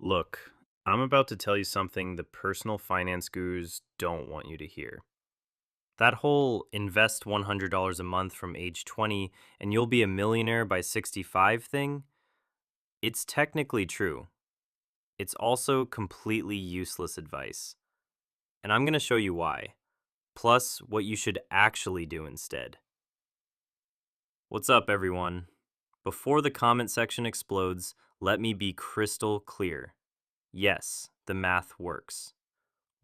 Look, I'm about to tell you something the personal finance gurus don't want you to hear. That whole invest $100 a month from age 20 and you'll be a millionaire by 65 thing, it's technically true. It's also completely useless advice. And I'm going to show you why. Plus, what you should actually do instead. What's up, everyone? Before the comment section explodes, let me be crystal clear. Yes, the math works.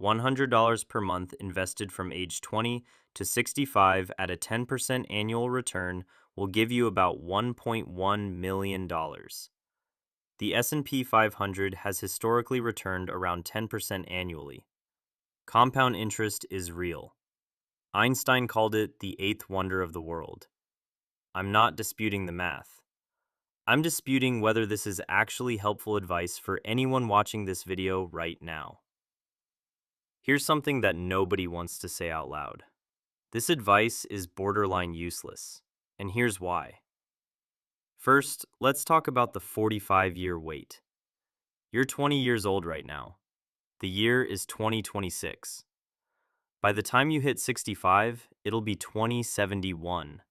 $100 per month invested from age 20 to 65 at a 10% annual return will give you about $1.1 million. The S&P 500 has historically returned around 10% annually. Compound interest is real. Einstein called it the eighth wonder of the world. I'm not disputing the math. I'm disputing whether this is actually helpful advice for anyone watching this video right now. Here's something that nobody wants to say out loud. This advice is borderline useless, and here's why. First, let's talk about the 45-year wait. You're 20 years old right now. The year is 2026. By the time you hit 65, it'll be 2071.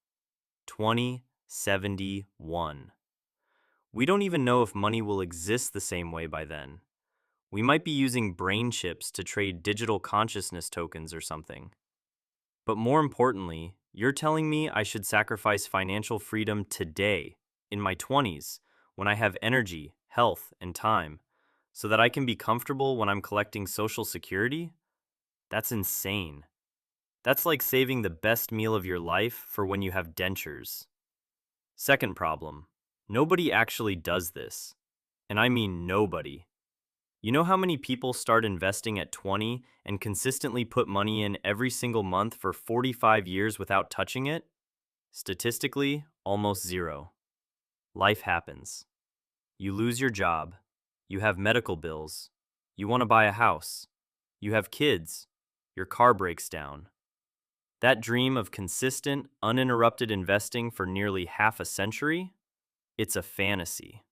2071. We don't even know if money will exist the same way by then. We might be using brain chips to trade digital consciousness tokens or something. But more importantly, you're telling me I should sacrifice financial freedom today, in my 20s, when I have energy, health, and time, so that I can be comfortable when I'm collecting Social Security? That's insane. That's like saving the best meal of your life for when you have dentures. Second problem, nobody actually does this. And I mean nobody. You know how many people start investing at 20 and consistently put money in every single month for 45 years without touching it? Statistically, almost zero. Life happens. You lose your job. You have medical bills. You want to buy a house. You have kids. Your car breaks down. That dream of consistent, uninterrupted investing for nearly half a century? It's a fantasy.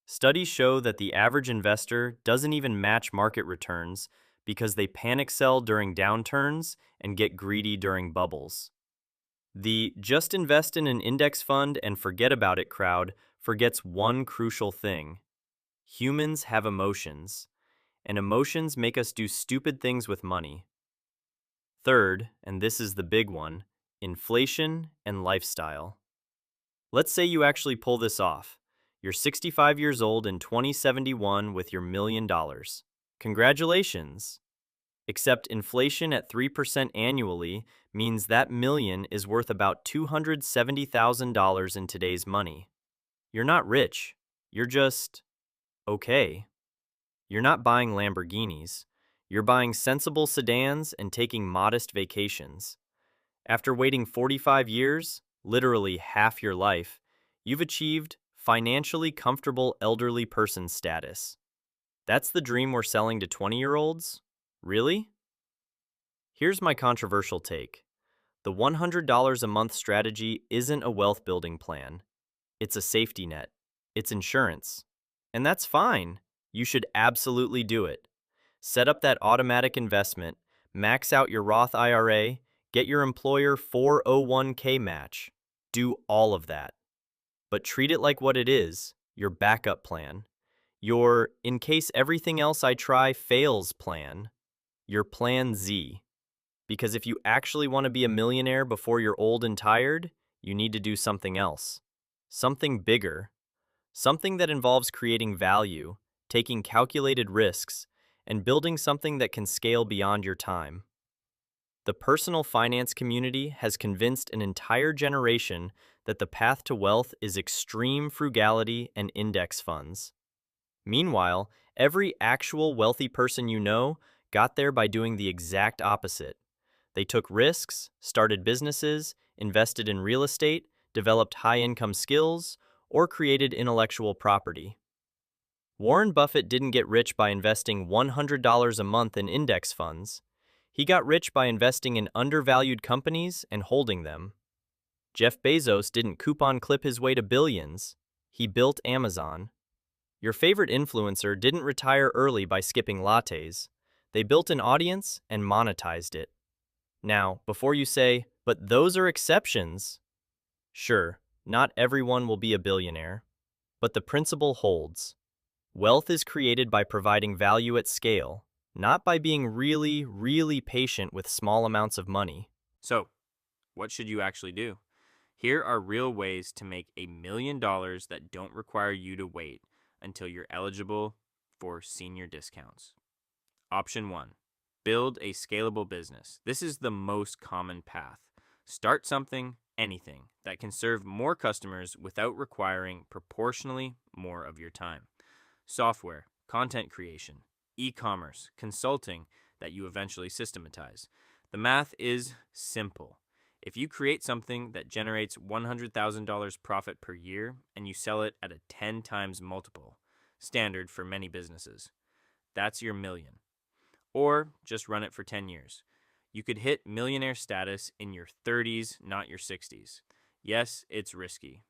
Studies show that the average investor doesn't even match market returns because they panic sell during downturns and get greedy during bubbles. The just invest in an index fund and forget about it crowd forgets one crucial thing. Humans have emotions, and emotions make us do stupid things with money. Third, and this is the big one, inflation and lifestyle. Let's say you actually pull this off. You're 65 years old in 2071 with your $1 million. Congratulations! Except inflation at 3% annually means that million is worth about $270,000 in today's money. You're not rich. You're just okay. You're not buying Lamborghinis. You're buying sensible sedans and taking modest vacations. After waiting 45 years, literally half your life, you've achieved financially comfortable elderly person status. That's the dream we're selling to 20-year-olds? Really? Here's my controversial take. The $100 a month strategy isn't a wealth building plan. It's a safety net. It's insurance. And that's fine. You should absolutely do it. Set up that automatic investment, max out your Roth IRA, get your employer 401k match. Do all of that. But treat it like what it is, your backup plan. Your in case everything else I try fails plan. Your plan Z. Because if you actually want to be a millionaire before you're old and tired, you need to do something else. Something bigger. Something that involves creating value, taking calculated risks, and building something that can scale beyond your time. The personal finance community has convinced an entire generation that the path to wealth is extreme frugality and index funds. Meanwhile, every actual wealthy person you know got there by doing the exact opposite. They took risks, started businesses, invested in real estate, developed high-income skills, or created intellectual property. Warren Buffett didn't get rich by investing $100 a month in index funds. He got rich by investing in undervalued companies and holding them. Jeff Bezos didn't coupon clip his way to billions. He built Amazon. Your favorite influencer didn't retire early by skipping lattes. They built an audience and monetized it. Now, before you say, but those are exceptions, sure, not everyone will be a billionaire, but the principle holds. Wealth is created by providing value at scale, not by being really, really patient with small amounts of money. So, what should you actually do? Here are real ways to make $1 million that don't require you to wait until you're eligible for senior discounts. Option 1. Build a scalable business. This is the most common path. Start something, anything, that can serve more customers without requiring proportionally more of your time. Software, content creation, e-commerce, consulting that you eventually systematize. The math is simple. If you create something that generates $100,000 profit per year and you sell it at a 10 times multiple, standard for many businesses, that's your million. Or just run it for 10 years. You could hit millionaire status in your 30s, not your 60s. Yes, it's risky.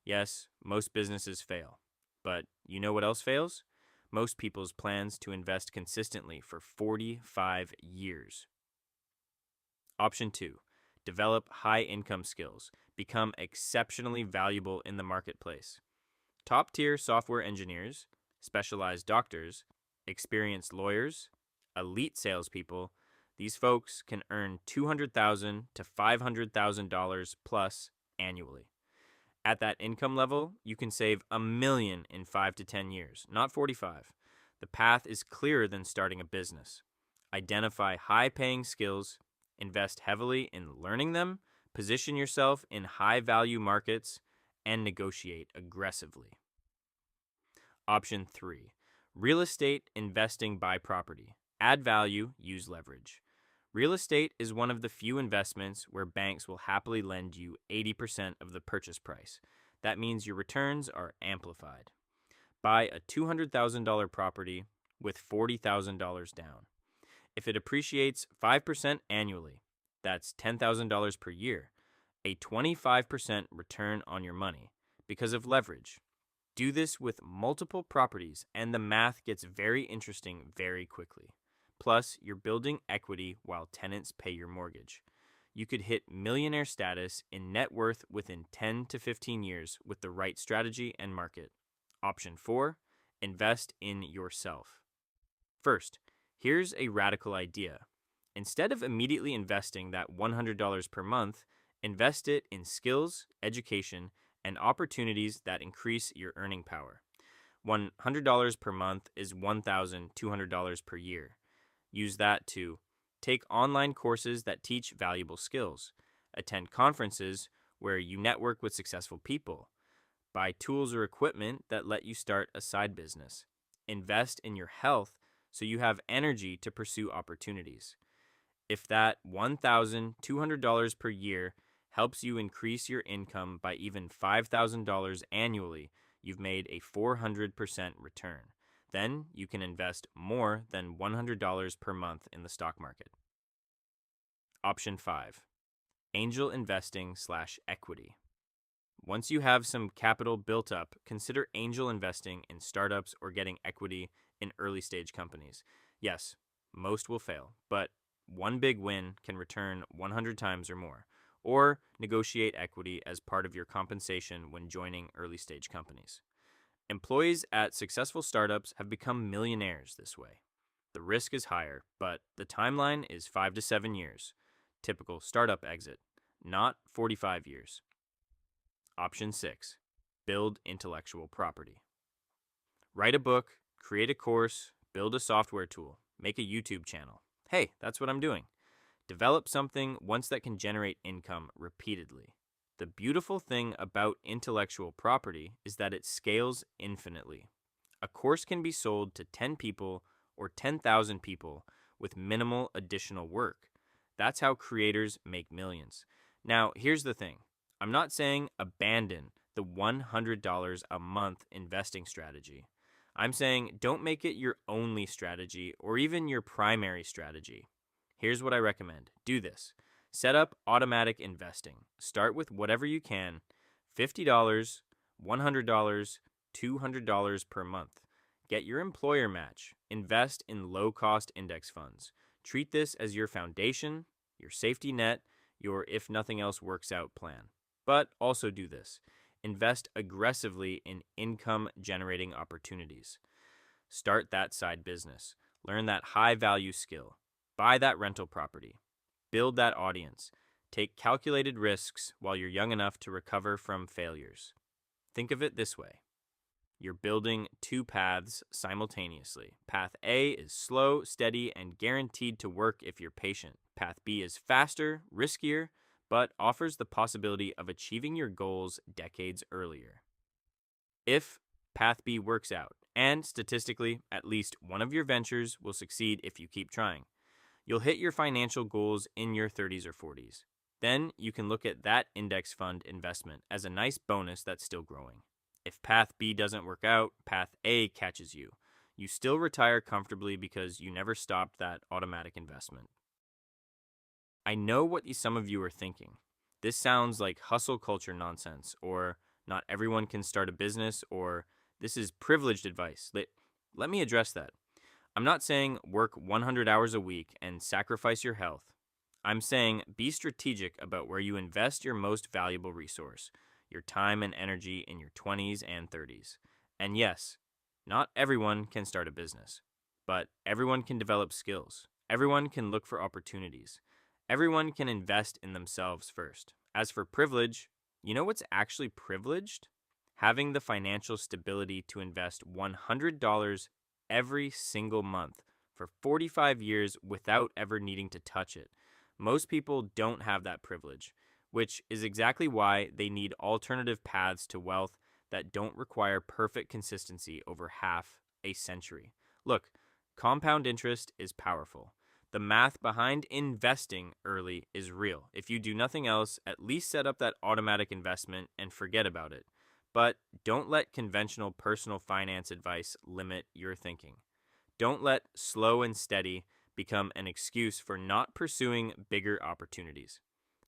Yes, most businesses fail. But you know what else fails? Most people's plans to invest consistently for 45 years. Option 2. Develop high income skills. Become exceptionally valuable in the marketplace. Top tier software engineers, specialized doctors, experienced lawyers, elite salespeople, these folks can earn $200,000 to $500,000 plus annually. At that income level, you can save $1 million in 5 to 10 years, not 45. The path is clearer than starting a business. Identify high-paying skills, invest heavily in learning them, position yourself in high-value markets, and negotiate aggressively. Option 3. Real estate investing by property. Add value, use leverage. Real estate is one of the few investments where banks will happily lend you 80% of the purchase price. That means your returns are amplified. Buy a $200,000 property with $40,000 down. If it appreciates 5% annually, that's $10,000 per year, a 25% return on your money because of leverage. Do this with multiple properties, and the math gets very interesting very quickly. Plus, you're building equity while tenants pay your mortgage. You could hit millionaire status in net worth within 10 to 15 years with the right strategy and market. Option 4. Invest in yourself. First, here's a radical idea. Instead of immediately investing that $100 per month, invest it in skills, education, and opportunities that increase your earning power. $100 per month is $1,200 per year. Use that to take online courses that teach valuable skills, attend conferences where you network with successful people, buy tools or equipment that let you start a side business, invest in your health so you have energy to pursue opportunities. If that $1,200 per year helps you increase your income by even $5,000 annually, you've made a 400% return. Then you can invest more than $100 per month in the stock market. Option 5. Angel investing/equity. Once you have some capital built up, consider angel investing in startups or getting equity in early stage companies. Yes, most will fail, but one big win can return 100 times or more. Or negotiate equity as part of your compensation when joining early stage companies. Employees at successful startups have become millionaires this way. The risk is higher, but the timeline is 5 to 7 years. Typical startup exit, not 45 years. Option 6. Build intellectual property. Write a book, create a course, build a software tool, make a YouTube channel. Hey, that's what I'm doing. Develop something once that can generate income repeatedly. The beautiful thing about intellectual property is that it scales infinitely. A course can be sold to 10 people or 10,000 people with minimal additional work. That's how creators make millions. Now, here's the thing. I'm not saying abandon the $100 a month investing strategy. I'm saying don't make it your only strategy or even your primary strategy. Here's what I recommend. Do this. Set up automatic investing. Start with whatever you can, $50, $100, $200 per month. Get your employer match. Invest in low-cost index funds. Treat this as your foundation, your safety net, your if nothing else works out plan. But also do this. Invest aggressively in income-generating opportunities. Start that side business. Learn that high-value skill. Buy that rental property. Build that audience. Take calculated risks while you're young enough to recover from failures. Think of it this way. You're building two paths simultaneously. Path A is slow, steady, and guaranteed to work if you're patient. Path B is faster, riskier, but offers the possibility of achieving your goals decades earlier. If Path B works out, and statistically, at least one of your ventures will succeed if you keep trying, you'll hit your financial goals in your 30s or 40s. Then you can look at that index fund investment as a nice bonus that's still growing. If Path B doesn't work out, Path A catches you. You still retire comfortably because you never stopped that automatic investment. I know what some of you are thinking. This sounds like hustle culture nonsense, or not everyone can start a business, or this is privileged advice. Let me address that. I'm not saying work 100 hours a week and sacrifice your health. I'm saying be strategic about where you invest your most valuable resource, your time and energy in your 20s and 30s. And yes, not everyone can start a business, but everyone can develop skills. Everyone can look for opportunities. Everyone can invest in themselves first. As for privilege, you know what's actually privileged? Having the financial stability to invest $100 every single month for 45 years without ever needing to touch it. Most people don't have that privilege, which is exactly why they need alternative paths to wealth that don't require perfect consistency over half a century. Look, compound interest is powerful. The math behind investing early is real. If you do nothing else, at least set up that automatic investment and forget about it. But don't let conventional personal finance advice limit your thinking. Don't let slow and steady become an excuse for not pursuing bigger opportunities.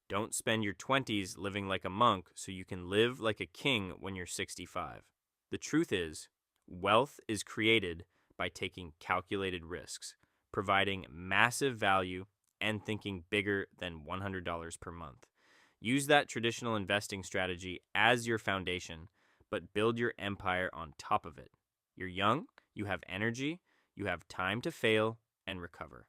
Don't spend your 20s living like a monk so you can live like a king when you're 65. The truth is, wealth is created by taking calculated risks, providing massive value, and thinking bigger than $100 per month. Use that traditional investing strategy as your foundation, but build your empire on top of it. You're young, you have energy, you have time to fail and recover.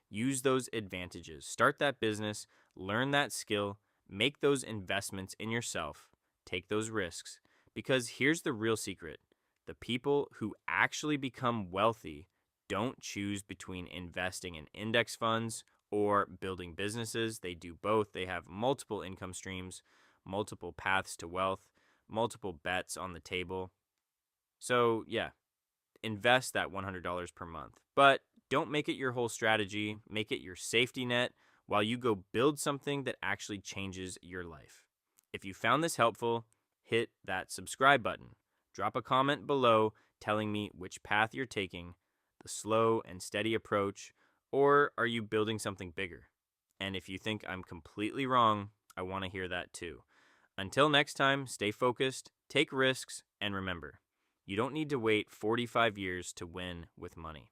Use those advantages. Start that business, learn that skill, make those investments in yourself, take those risks. Because here's the real secret. The people who actually become wealthy don't choose between investing in index funds or building businesses. They do both. They have multiple income streams, multiple paths to wealth, multiple bets on the table. So, yeah, invest that $100 per month. But don't make it your whole strategy. Make it your safety net while you go build something that actually changes your life. If you found this helpful, hit that subscribe button. Drop a comment below telling me which path you're taking, the slow and steady approach, or are you building something bigger? And if you think I'm completely wrong, I want to hear that too. Until next time, stay focused, take risks, and remember, you don't need to wait 45 years to win with money.